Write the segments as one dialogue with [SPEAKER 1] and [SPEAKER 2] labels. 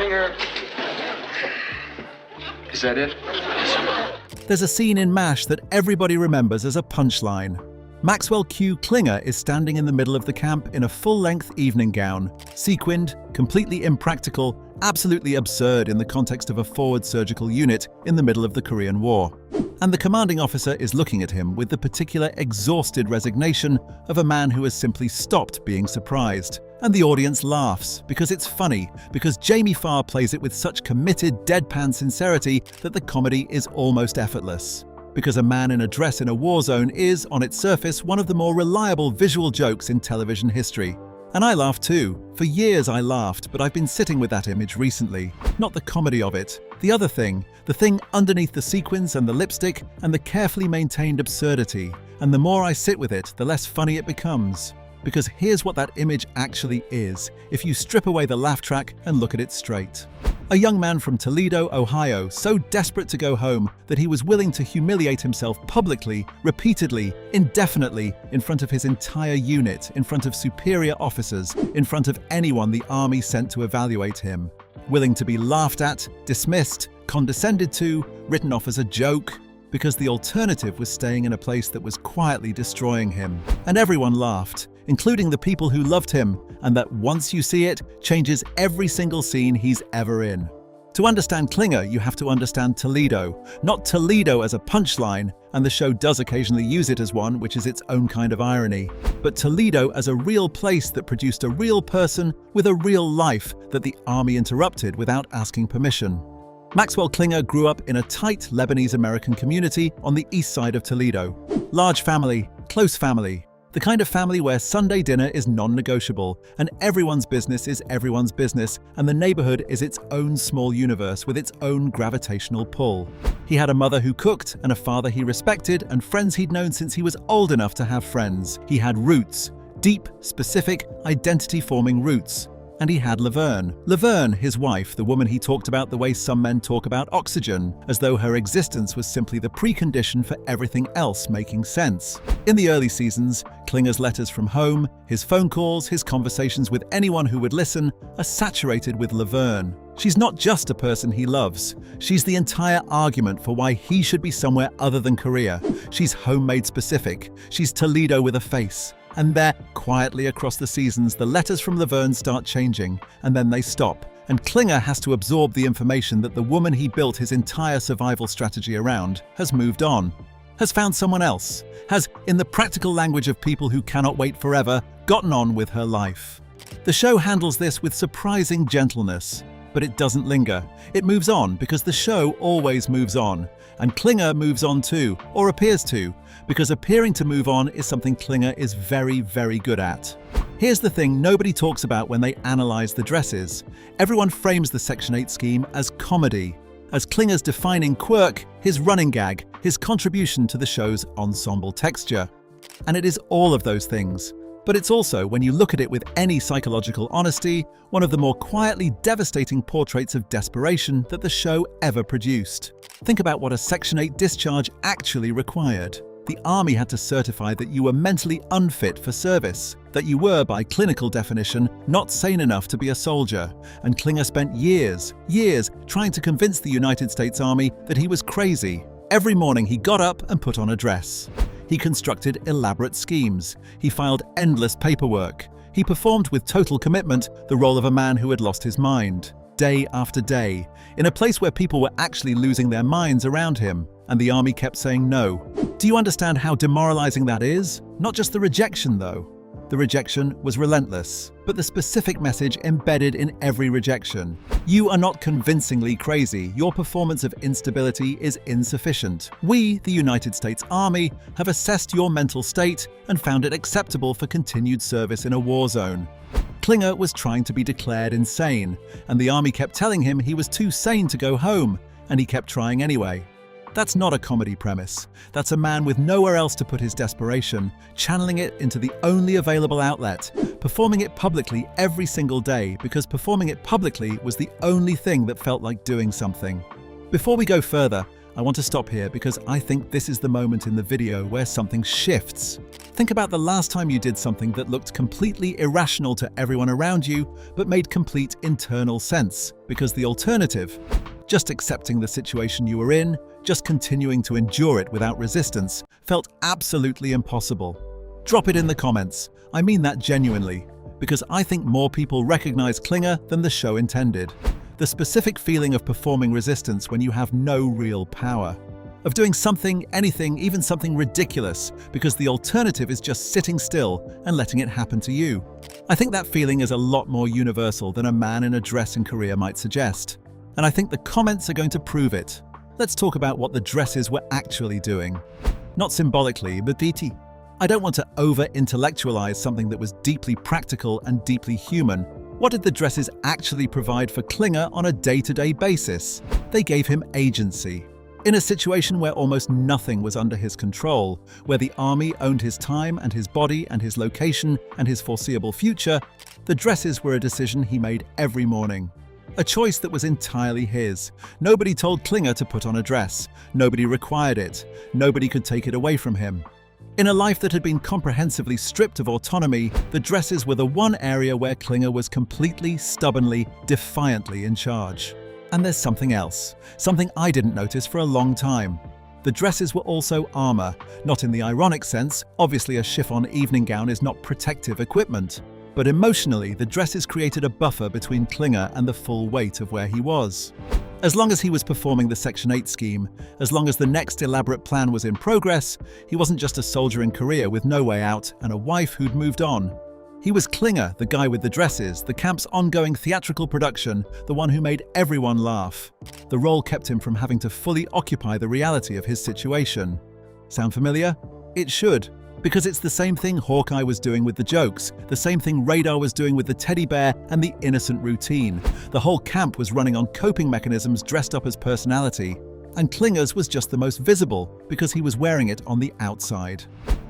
[SPEAKER 1] Klinger. Is that it?
[SPEAKER 2] There's a scene in MASH that everybody remembers as a punchline. Maxwell Klinger is standing in the middle of the camp in a full-length evening gown, sequined, completely impractical, absolutely absurd in the context of a forward surgical unit in the middle of the Korean War. And the commanding officer is looking at him with the particular exhausted resignation of a man who has simply stopped being surprised. And the audience laughs, because it's funny, because Jamie Farr plays it with such committed, deadpan sincerity that the comedy is almost effortless. Because a man in a dress in a war zone is, on its surface, one of the more reliable visual jokes in television history. And I laughed too. For years I laughed, but I've been sitting with that image recently. Not the comedy of it. The other thing. The thing underneath the sequins and the lipstick and the carefully maintained absurdity. And the more I sit with it, the less funny it becomes. Because here's what that image actually is, if you strip away the laugh track and look at it straight. A young man from Toledo, Ohio, so desperate to go home that he was willing to humiliate himself publicly, repeatedly, indefinitely, in front of his entire unit, in front of superior officers, in front of anyone the army sent to evaluate him. Willing to be laughed at, dismissed, condescended to, written off as a joke, because the alternative was staying in a place that was quietly destroying him. And everyone laughed, including the people who loved him, and that once you see it, changes every single scene he's ever in. To understand Klinger, you have to understand Toledo, not Toledo as a punchline, and the show does occasionally use it as one, which is its own kind of irony, but Toledo as a real place that produced a real person with a real life that the army interrupted without asking permission. Maxwell Klinger grew up in a tight Lebanese-American community on the east side of Toledo. Large family, close family. The kind of family where Sunday dinner is non-negotiable, and everyone's business is everyone's business, and the neighborhood is its own small universe with its own gravitational pull. He had a mother who cooked, and a father he respected, and friends he'd known since he was old enough to have friends. He had roots, deep, specific, identity-forming roots. And he had Laverne, his wife, the woman he talked about the way some men talk about oxygen, as though her existence was simply the precondition for everything else making sense. In the early seasons, Klinger's letters from home, his phone calls, his conversations with anyone who would listen, are saturated with Laverne. She's not just a person he loves. She's the entire argument for why he should be somewhere other than Korea. She's homemade specific. She's Toledo with a face. And there, quietly across the seasons, the letters from Laverne start changing, and then they stop. And Klinger has to absorb the information that the woman he built his entire survival strategy around has moved on, has found someone else, has, in the practical language of people who cannot wait forever, gotten on with her life. The show handles this with surprising gentleness, but it doesn't linger. It moves on because the show always moves on. And Klinger moves on too, or appears to, because appearing to move on is something Klinger is very, very good at. Here's the thing nobody talks about when they analyze the dresses. Everyone frames the Section 8 scheme as comedy, as Klinger's defining quirk, his running gag, his contribution to the show's ensemble texture. And it is all of those things. But it's also, when you look at it with any psychological honesty, one of the more quietly devastating portraits of desperation that the show ever produced. Think about what a Section 8 discharge actually required. The army had to certify that you were mentally unfit for service, that you were, by clinical definition, not sane enough to be a soldier. And Klinger spent years trying to convince the United States Army that he was crazy. Every morning he got up and put on a dress. He constructed elaborate schemes. He filed endless paperwork. He performed with total commitment the role of a man who had lost his mind, day after day, in a place where people were actually losing their minds around him, and the army kept saying no. Do you understand how demoralizing that is? Not just the rejection, though. The rejection was relentless, but the specific message embedded in every rejection. You are not convincingly crazy. Your performance of instability is insufficient. We, the United States Army, have assessed your mental state and found it acceptable for continued service in a war zone. Klinger was trying to be declared insane, and the army kept telling him he was too sane to go home, and he kept trying anyway. That's not a comedy premise. That's a man with nowhere else to put his desperation, channeling it into the only available outlet, performing it publicly every single day because performing it publicly was the only thing that felt like doing something. Before we go further, I want to stop here because I think this is the moment in the video where something shifts. Think about the last time you did something that looked completely irrational to everyone around you, but made complete internal sense, because the alternative, just accepting the situation you were in, just continuing to endure it without resistance, felt absolutely impossible. Drop it in the comments. I mean that genuinely, because I think more people recognize Klinger than the show intended. The specific feeling of performing resistance when you have no real power. Of doing something, anything, even something ridiculous, because the alternative is just sitting still and letting it happen to you. I think that feeling is a lot more universal than a man in a dress and career might suggest. And I think the comments are going to prove it. Let's talk about what the dresses were actually doing. Not symbolically, but deeply. I don't want to over-intellectualize something that was deeply practical and deeply human. What did the dresses actually provide for Klinger on a day-to-day basis? They gave him agency. In a situation where almost nothing was under his control, where the army owned his time and his body and his location and his foreseeable future, the dresses were a decision he made every morning. A choice that was entirely his. Nobody told Klinger to put on a dress. Nobody required it. Nobody could take it away from him. In a life that had been comprehensively stripped of autonomy, the dresses were the one area where Klinger was completely, stubbornly, defiantly in charge. And there's something else, something I didn't notice for a long time. The dresses were also armor, not in the ironic sense. Obviously, a chiffon evening gown is not protective equipment. But emotionally, the dresses created a buffer between Klinger and the full weight of where he was. As long as he was performing the Section 8 scheme, as long as the next elaborate plan was in progress, he wasn't just a soldier in Korea with no way out and a wife who'd moved on. He was Klinger, the guy with the dresses, the camp's ongoing theatrical production, the one who made everyone laugh. The role kept him from having to fully occupy the reality of his situation. Sound familiar? It should. Because it's the same thing Hawkeye was doing with the jokes, the same thing Radar was doing with the teddy bear and the innocent routine. The whole camp was running on coping mechanisms dressed up as personality. And Klinger's was just the most visible, because he was wearing it on the outside.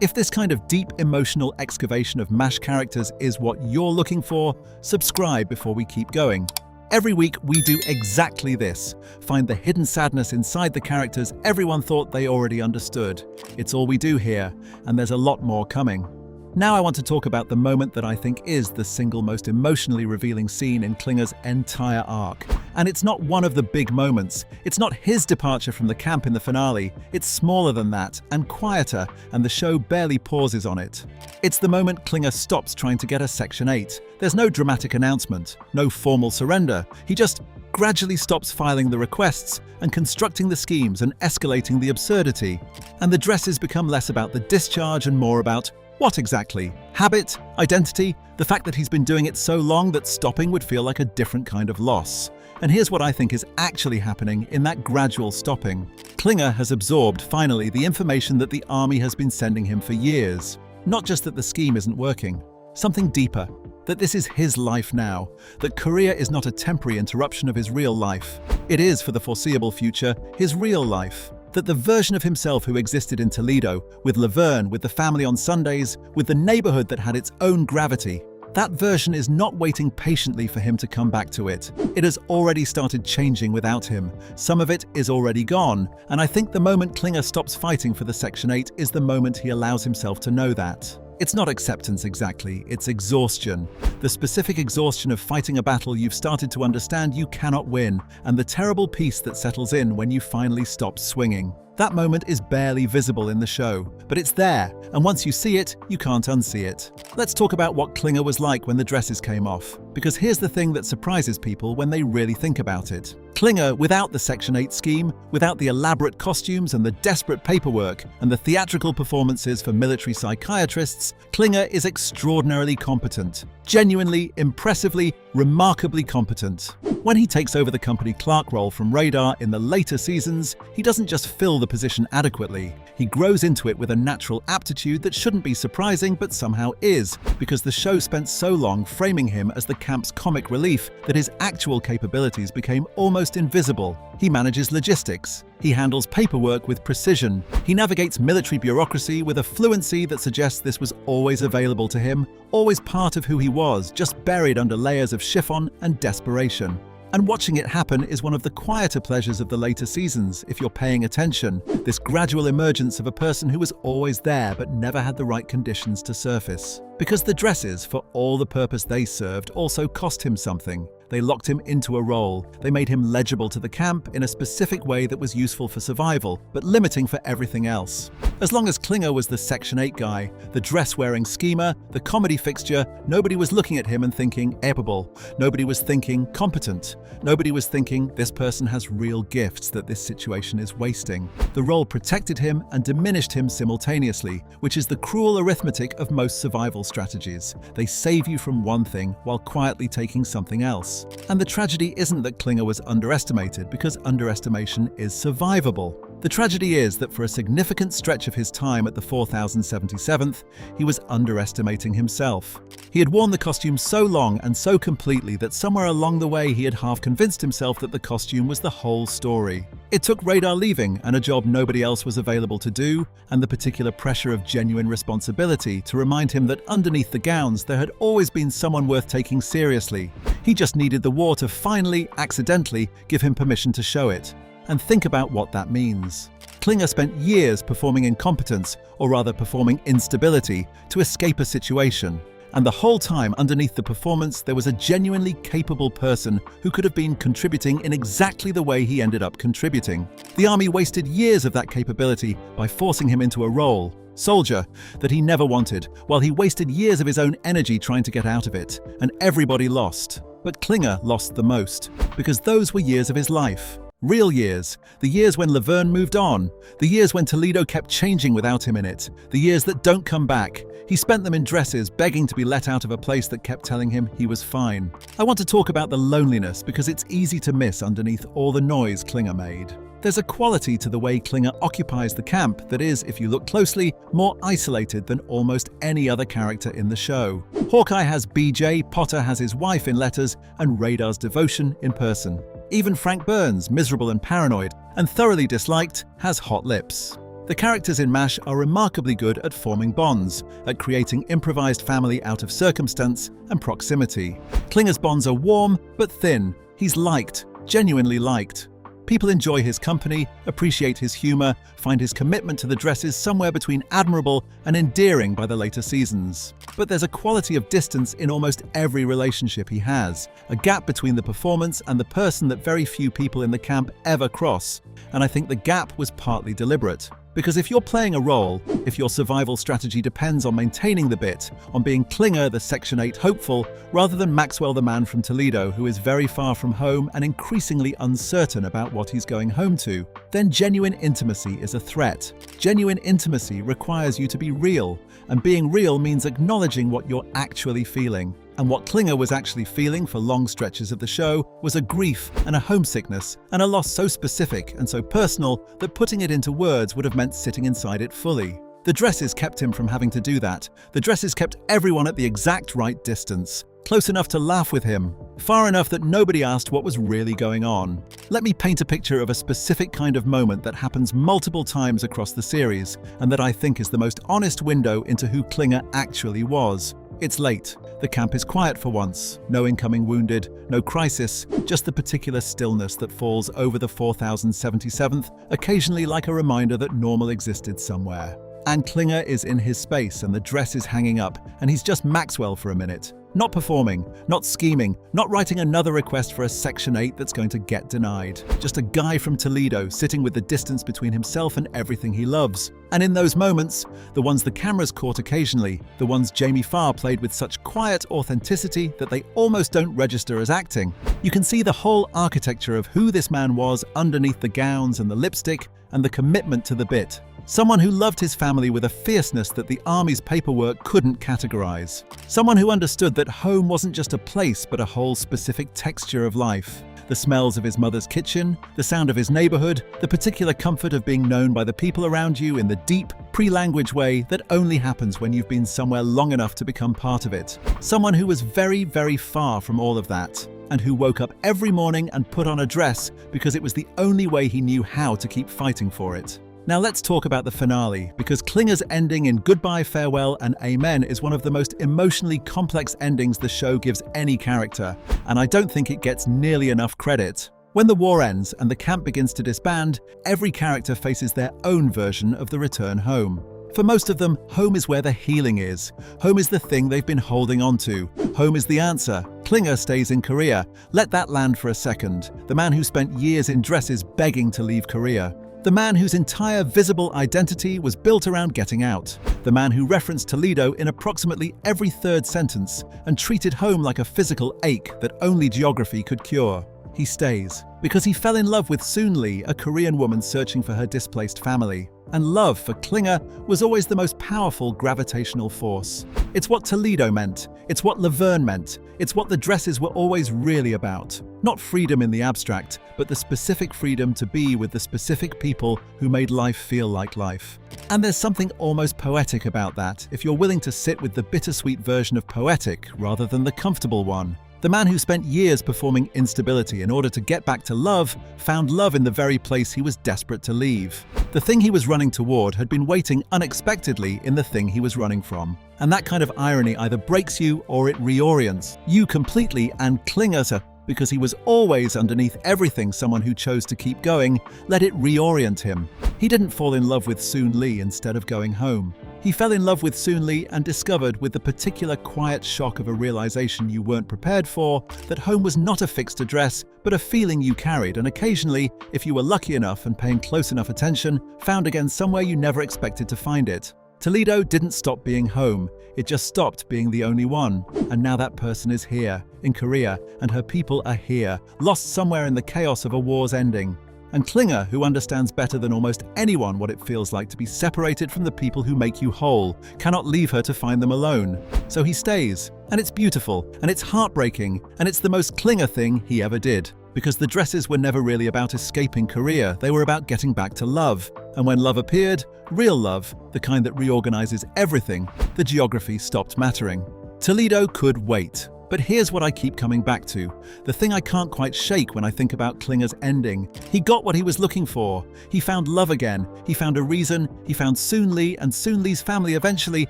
[SPEAKER 2] If this kind of deep emotional excavation of MASH characters is what you're looking for, subscribe before we keep going. Every week we do exactly this. Find the hidden sadness inside the characters everyone thought they already understood. It's all we do here, and there's a lot more coming. Now I want to talk about the moment that I think is the single most emotionally revealing scene in Klinger's entire arc. And it's not one of the big moments. It's not his departure from the camp in the finale. It's smaller than that, and quieter, and the show barely pauses on it. It's the moment Klinger stops trying to get a Section 8. There's no dramatic announcement, no formal surrender. He just gradually stops filing the requests and constructing the schemes and escalating the absurdity. And the dresses become less about the discharge and more about what exactly? Habit? Identity? The fact that he's been doing it so long that stopping would feel like a different kind of loss. And here's what I think is actually happening in that gradual stopping. Klinger has absorbed, finally, the information that the army has been sending him for years. Not just that the scheme isn't working. Something deeper. That this is his life now. That Korea is not a temporary interruption of his real life. It is, for the foreseeable future, his real life. That the version of himself who existed in Toledo, with Laverne, with the family on Sundays, with the neighborhood that had its own gravity, that version is not waiting patiently for him to come back to it. It has already started changing without him. Some of it is already gone, and I think the moment Klinger stops fighting for the Section 8 is the moment he allows himself to know that. It's not acceptance exactly, it's exhaustion. The specific exhaustion of fighting a battle you've started to understand you cannot win, and the terrible peace that settles in when you finally stop swinging. That moment is barely visible in the show, but it's there, and once you see it, you can't unsee it. Let's talk about what Klinger was like when the dresses came off, because here's the thing that surprises people when they really think about it. Klinger, without the Section 8 scheme, without the elaborate costumes and the desperate paperwork and the theatrical performances for military psychiatrists, Klinger is extraordinarily competent. Genuinely, impressively, remarkably competent. When he takes over the company clerk role from Radar in the later seasons, he doesn't just fill the position adequately. He grows into it with a natural aptitude that shouldn't be surprising but somehow is, because the show spent so long framing him as the camp's comic relief that his actual capabilities became almost invisible. He manages logistics. He handles paperwork with precision. He navigates military bureaucracy with a fluency that suggests this was always available to him, always part of who he was, just buried under layers of chiffon and desperation. And watching it happen is one of the quieter pleasures of the later seasons, if you're paying attention. This gradual emergence of a person who was always there but never had the right conditions to surface. Because the dresses, for all the purpose they served, also cost him something. They locked him into a role. They made him legible to the camp in a specific way that was useful for survival, but limiting for everything else. As long as Klinger was the Section 8 guy, the dress-wearing schemer, the comedy fixture, nobody was looking at him and thinking capable. Nobody was thinking competent. Nobody was thinking this person has real gifts that this situation is wasting. The role protected him and diminished him simultaneously, which is the cruel arithmetic of most survival strategies. They save you from one thing while quietly taking something else. And the tragedy isn't that Klinger was underestimated, because underestimation is survivable. The tragedy is that for a significant stretch of his time at the 4077th, he was underestimating himself. He had worn the costume so long and so completely that somewhere along the way he had half convinced himself that the costume was the whole story. It took Radar leaving and a job nobody else was available to do, and the particular pressure of genuine responsibility to remind him that underneath the gowns there had always been someone worth taking seriously. He just needed the war to finally, accidentally, give him permission to show it. And think about what that means. Klinger spent years performing incompetence, or rather performing instability, to escape a situation. And the whole time underneath the performance there was a genuinely capable person who could have been contributing in exactly the way he ended up contributing. The army wasted years of that capability by forcing him into a role, soldier, that he never wanted, while he wasted years of his own energy trying to get out of it, and everybody lost. But Klinger lost the most, because those were years of his life. Real years, the years when Laverne moved on, the years when Toledo kept changing without him in it, the years that don't come back. He spent them in dresses, begging to be let out of a place that kept telling him he was fine. I want to talk about the loneliness because it's easy to miss underneath all the noise Klinger made. There's a quality to the way Klinger occupies the camp that is, if you look closely, more isolated than almost any other character in the show. Hawkeye has BJ, Potter has his wife in letters, and Radar's devotion in person. Even Frank Burns, miserable and paranoid, and thoroughly disliked, has hot lips. The characters in MASH are remarkably good at forming bonds, at creating improvised family out of circumstance and proximity. Klinger's bonds are warm but thin. He's liked, genuinely liked. People enjoy his company, appreciate his humor, find his commitment to the dresses somewhere between admirable and endearing by the later seasons. But there's a quality of distance in almost every relationship he has, a gap between the performance and the person that very few people in the camp ever cross. And I think the gap was partly deliberate. Because if you're playing a role, if your survival strategy depends on maintaining the bit, on being Klinger the Section 8 hopeful, rather than Maxwell the man from Toledo who is very far from home and increasingly uncertain about what he's going home to, then genuine intimacy is a threat. Genuine intimacy requires you to be real, and being real means acknowledging what you're actually feeling. And what Klinger was actually feeling for long stretches of the show was a grief and a homesickness and a loss so specific and so personal that putting it into words would have meant sitting inside it fully. The dresses kept him from having to do that. The dresses kept everyone at the exact right distance, close enough to laugh with him, far enough that nobody asked what was really going on. Let me paint a picture of a specific kind of moment that happens multiple times across the series, and that I think is the most honest window into who Klinger actually was. It's late. The camp is quiet for once. No incoming wounded, no crisis, just the particular stillness that falls over the 4077th, occasionally like a reminder that normal existed somewhere. And Klinger is in his space and the dress is hanging up, and he's just Maxwell for a minute. Not performing, not scheming, not writing another request for a Section 8 that's going to get denied. Just a guy from Toledo sitting with the distance between himself and everything he loves. And in those moments, the ones the cameras caught occasionally, the ones Jamie Farr played with such quiet authenticity that they almost don't register as acting, you can see the whole architecture of who this man was underneath the gowns and the lipstick and the commitment to the bit. Someone who loved his family with a fierceness that the army's paperwork couldn't categorize. Someone who understood that home wasn't just a place but a whole specific texture of life. The smells of his mother's kitchen, the sound of his neighborhood, the particular comfort of being known by the people around you in the deep, pre-language way that only happens when you've been somewhere long enough to become part of it. Someone who was very, very far from all of that, and who woke up every morning and put on a dress because it was the only way he knew how to keep fighting for it. Now let's talk about the finale, because Klinger's ending in Goodbye, Farewell, and Amen is one of the most emotionally complex endings the show gives any character, and I don't think it gets nearly enough credit. When the war ends and the camp begins to disband, every character faces their own version of the return home. For most of them, home is where the healing is. Home is the thing they've been holding on to. Home is the answer. Klinger stays in Korea. Let that land for a second. The man who spent years in dresses begging to leave Korea. The man whose entire visible identity was built around getting out. The man who referenced Toledo in approximately every third sentence and treated home like a physical ache that only geography could cure. He stays because he fell in love with Soon Lee, a Korean woman searching for her displaced family. And love for Klinger was always the most powerful gravitational force. It's what Toledo meant. It's what Laverne meant. It's what the dresses were always really about. Not freedom in the abstract, but the specific freedom to be with the specific people who made life feel like life. And there's something almost poetic about that, if you're willing to sit with the bittersweet version of poetic rather than the comfortable one. The man who spent years performing instability in order to get back to love found love in the very place he was desperate to leave. The thing he was running toward had been waiting unexpectedly in the thing he was running from. And that kind of irony either breaks you or it reorients you completely, and Klinger, because he was always underneath everything someone who chose to keep going, let it reorient him. He didn't fall in love with Soon Lee instead of going home. He fell in love with Soon Lee and discovered, with the particular quiet shock of a realization you weren't prepared for, that home was not a fixed address, but a feeling you carried and occasionally, if you were lucky enough and paying close enough attention, found again somewhere you never expected to find it. Toledo didn't stop being home, it just stopped being the only one. And now that person is here, in Korea, and her people are here, lost somewhere in the chaos of a war's ending. And Klinger, who understands better than almost anyone what it feels like to be separated from the people who make you whole, cannot leave her to find them alone. So he stays. And it's beautiful, and it's heartbreaking, and it's the most Klinger thing he ever did. Because the dresses were never really about escaping Korea, they were about getting back to love. And when love appeared, real love, the kind that reorganizes everything, the geography stopped mattering. Toledo could wait. But here's what I keep coming back to, the thing I can't quite shake when I think about Klinger's ending. He got what he was looking for. He found love again. He found a reason. He found Soon Lee and Soon Lee's family eventually,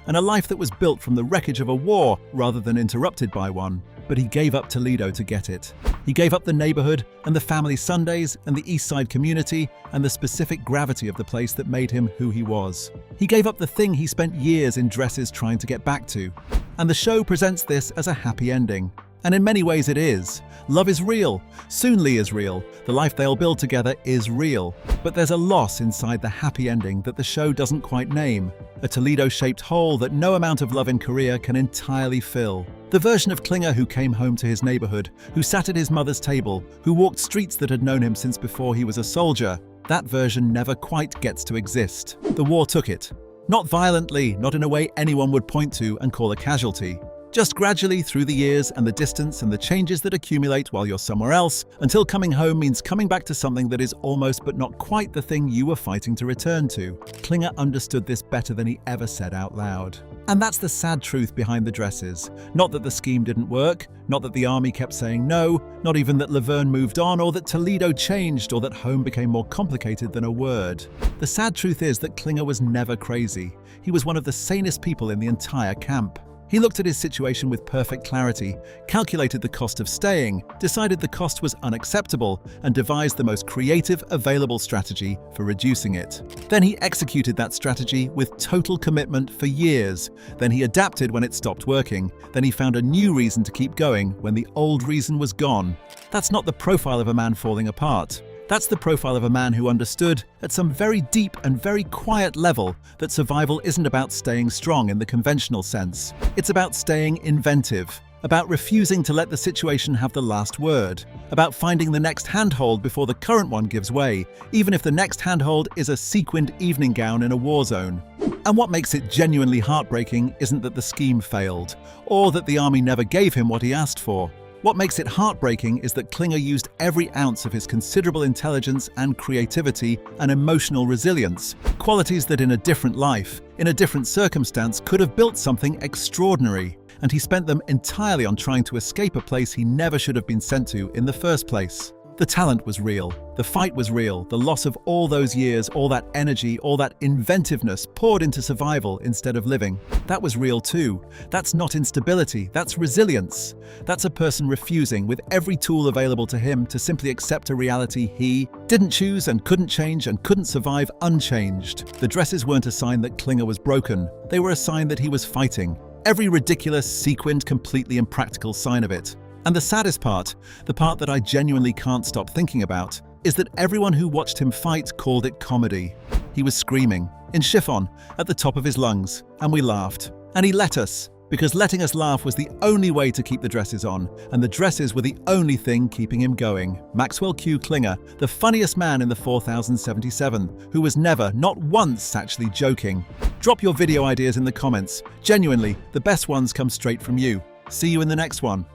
[SPEAKER 2] and a life that was built from the wreckage of a war rather than interrupted by one. But he gave up Toledo to get it. He gave up the neighborhood and the family Sundays and the East Side community and the specific gravity of the place that made him who he was. He gave up the thing he spent years in dresses trying to get back to. And the show presents this as a happy ending. And in many ways it is. Love is real. Soon Lee is real. The life they'll build together is real. But there's a loss inside the happy ending that the show doesn't quite name. A Toledo-shaped hole that no amount of love in Korea can entirely fill. The version of Klinger who came home to his neighborhood, who sat at his mother's table, who walked streets that had known him since before he was a soldier, that version never quite gets to exist. The war took it. Not violently, not in a way anyone would point to and call a casualty. Just gradually through the years and the distance and the changes that accumulate while you're somewhere else, until coming home means coming back to something that is almost but not quite the thing you were fighting to return to. Klinger understood this better than he ever said out loud. And that's the sad truth behind the dresses. Not that the scheme didn't work, not that the army kept saying no, not even that Laverne moved on, or that Toledo changed, or that home became more complicated than a word. The sad truth is that Klinger was never crazy. He was one of the sanest people in the entire camp. He looked at his situation with perfect clarity, calculated the cost of staying, decided the cost was unacceptable, and devised the most creative available strategy for reducing it. Then he executed that strategy with total commitment for years. Then he adapted when it stopped working. Then he found a new reason to keep going when the old reason was gone. That's not the profile of a man falling apart. That's the profile of a man who understood, at some very deep and very quiet level, that survival isn't about staying strong in the conventional sense. It's about staying inventive, about refusing to let the situation have the last word, about finding the next handhold before the current one gives way, even if the next handhold is a sequined evening gown in a war zone. And what makes it genuinely heartbreaking isn't that the scheme failed, or that the army never gave him what he asked for. What makes it heartbreaking is that Klinger used every ounce of his considerable intelligence and creativity and emotional resilience, qualities that in a different life, in a different circumstance, could have built something extraordinary. And he spent them entirely on trying to escape a place he never should have been sent to in the first place. The talent was real, the fight was real, the loss of all those years, all that energy, all that inventiveness poured into survival instead of living. That was real too. That's not instability, that's resilience. That's a person refusing, with every tool available to him, to simply accept a reality he didn't choose and couldn't change and couldn't survive unchanged. The dresses weren't a sign that Klinger was broken, they were a sign that he was fighting. Every ridiculous, sequined, completely impractical sign of it. And the saddest part, the part that I genuinely can't stop thinking about, is that everyone who watched him fight called it comedy. He was screaming, in chiffon, at the top of his lungs, and we laughed. And he let us, because letting us laugh was the only way to keep the dresses on, and the dresses were the only thing keeping him going. Maxwell Klinger, the funniest man in the 4077, who was never, not once, actually joking. Drop your video ideas in the comments. Genuinely, the best ones come straight from you. See you in the next one.